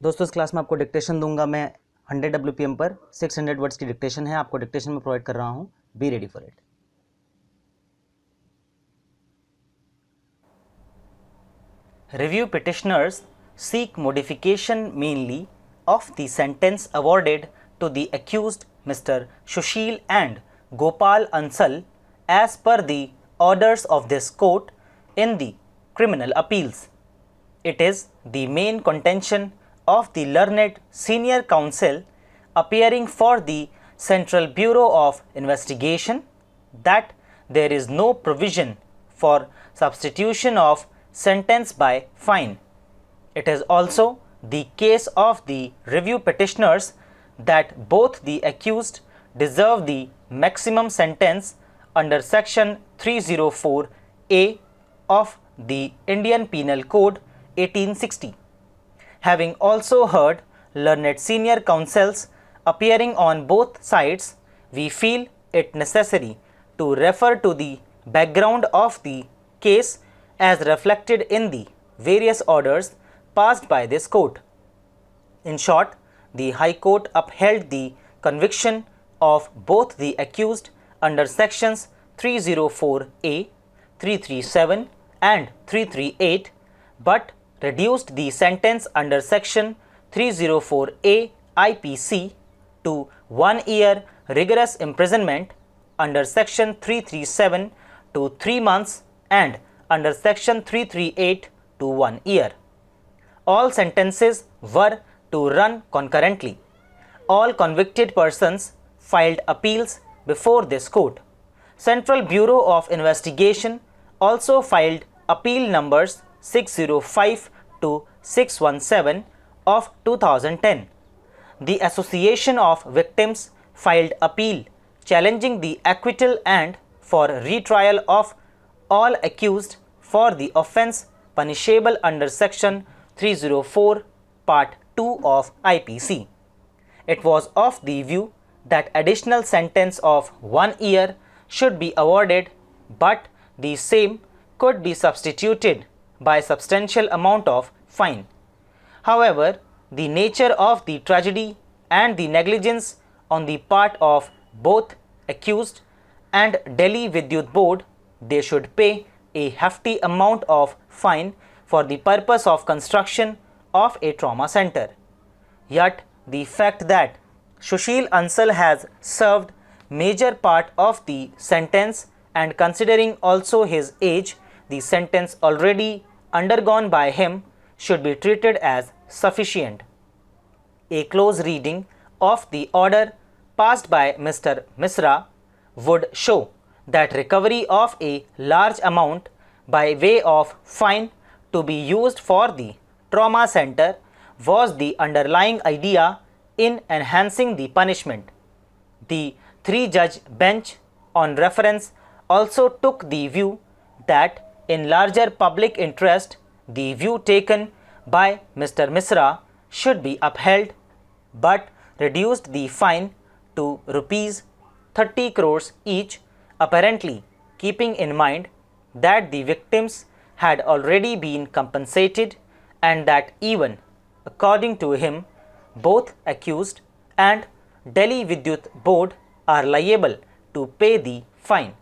दोस्तों इस क्लास में आपको डिक्टेशन दूंगा मैं 100 WPM पर 600 वर्ड्स की डिक्टेशन है, आपको डिक्टेशन में प्रोवाइड कर रहा हूं। Be ready for it. Review petitioners seek modification mainly of the sentence awarded to the accused Mr. Sushil and Gopal Ansal as per the orders of this court in the criminal appeals. It is the main contention of the learned senior counsel appearing for the Central Bureau of Investigation that there is no provision for substitution of sentence by fine. It is also the case of the review petitioners that both the accused deserve the maximum sentence under section 304A of the Indian Penal Code 1860. Having also heard learned senior counsels appearing on both sides, we feel it necessary to refer to the background of the case as reflected in the various orders passed by this court. In short, the High Court upheld the conviction of both the accused under sections 304A, 337 and 338, but reduced the sentence under section 304A IPC to 1 year rigorous imprisonment, under section 337 to 3 months and under section 338 to 1 year. All sentences were to run concurrently. All convicted persons filed appeals before this court. Central Bureau of Investigation also filed appeal numbers 605 to 617 of 2010. The Association of Victims filed appeal challenging the acquittal and for retrial of all accused for the offence punishable under section 304 part 2 of IPC. It was of the view that additional sentence of 1 year should be awarded, but the same could be substituted by substantial amount of fine. However, the nature of the tragedy and the negligence on the part of both accused and Delhi Vidyut Board, they should pay a hefty amount of fine for the purpose of construction of a trauma center. Yet the fact that Sushil Ansal has served major part of the sentence, and considering also his age, the sentence already undergone by him should be treated as sufficient. A close reading of the order passed by Mr. Misra would show that recovery of a large amount by way of fine to be used for the trauma center was the underlying idea in enhancing the punishment. The 3-judge bench on reference also took the view that in larger public interest, the view taken by Mr. Misra should be upheld, but reduced the fine to rupees 30 crores each, apparently keeping in mind that the victims had already been compensated and that even according to him, both accused and Delhi Vidyut Board are liable to pay the fine.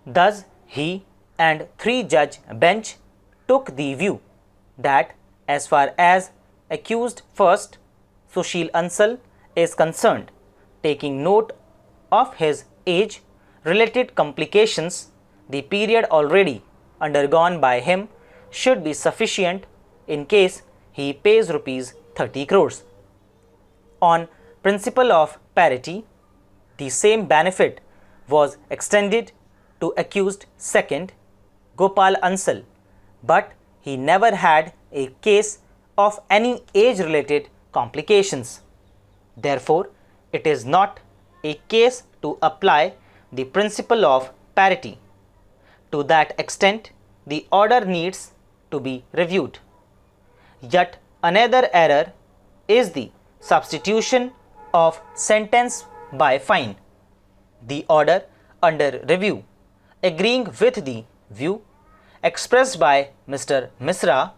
Thus, he and 3-judge bench took the view that as far as accused first Sushil Ansal is concerned, taking note of his age related complications, the period already undergone by him should be sufficient in case he pays rupees 30 crores. On principle of parity, the same benefit was extended to accused second Gopal Ansal, but he never had a case of any age-related complications. Therefore, it is not a case to apply the principle of parity. To that extent, the order needs to be reviewed. Yet another error is the substitution of sentence by fine. The order under review, agreeing with the view expressed by Mr. Misra,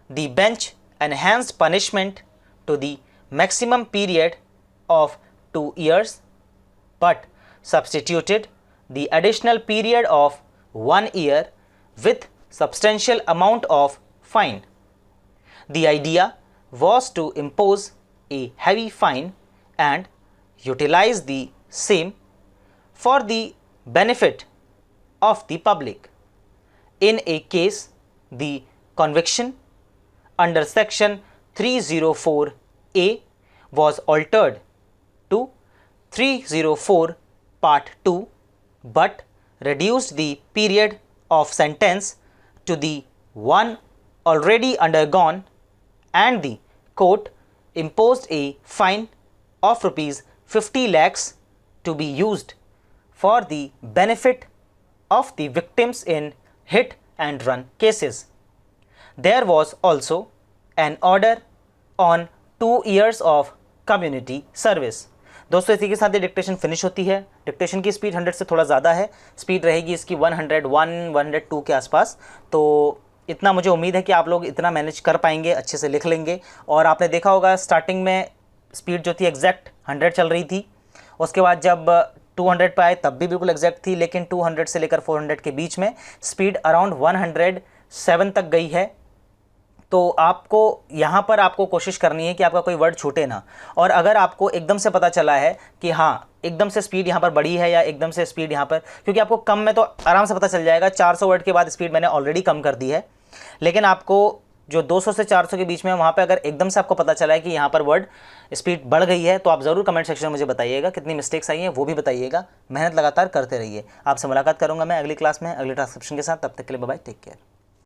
the bench enhanced punishment to the maximum period of 2 years, but substituted the additional period of 1 year with substantial amount of fine. The idea was to impose a heavy fine and utilize the same for the benefit of the public. In a case, the conviction under section 304A was altered to 304 part 2, but reduced the period of sentence to the one already undergone, and the court imposed a fine of rupees 50 lakhs to be used for the benefit of the victims in hit and run cases. There was also an order on 2 years of community service. दोस्तों इसी के साथ ये dictation finish होती है। Dictation की speed 100 से थोड़ा ज़्यादा है, स्पीड रहेगी इसकी 101, 102 के आसपास। तो इतना मुझे उम्मीद है कि आप लोग इतना मैनेज कर पाएंगे, अच्छे से लिख लेंगे। और आपने देखा होगा स्टार्टिंग में स्पीड जो थी एग्जैक्ट 100 चल रही थी, उसके बाद जब 200 पे आए तब भी बिल्कुल एग्जैक्ट थी, लेकिन 200 से लेकर 400 के बीच में स्पीड अराउंड 107 तक गई है। तो आपको यहाँ पर आपको कोशिश करनी है कि आपका कोई वर्ड छूटे ना। और अगर आपको एकदम से पता चला है कि हाँ एकदम से स्पीड यहाँ पर बढ़ी है या एकदम से स्पीड यहाँ पर, क्योंकि आपको कम में तो आराम से पता चल जाएगा, 400 वर्ड के बाद स्पीड मैंने ऑलरेडी कम कर दी है, लेकिन आपको जो 200 से 400 के बीच में वहाँ पे अगर एकदम से आपको पता चला है कि यहाँ पर वर्ड स्पीड बढ़ गई है, तो आप ज़रूर कमेंट सेक्शन में मुझे बताइएगा, कितनी मिस्टेक्स आई हैं वो भी बताइएगा। मेहनत लगातार करते रहिए। आपसे मुलाकात करूँगा मैं अगली क्लास में अगली ट्रांसक्रिप्शन के साथ। तब तक के लिए बाय बाय, टेक केयर।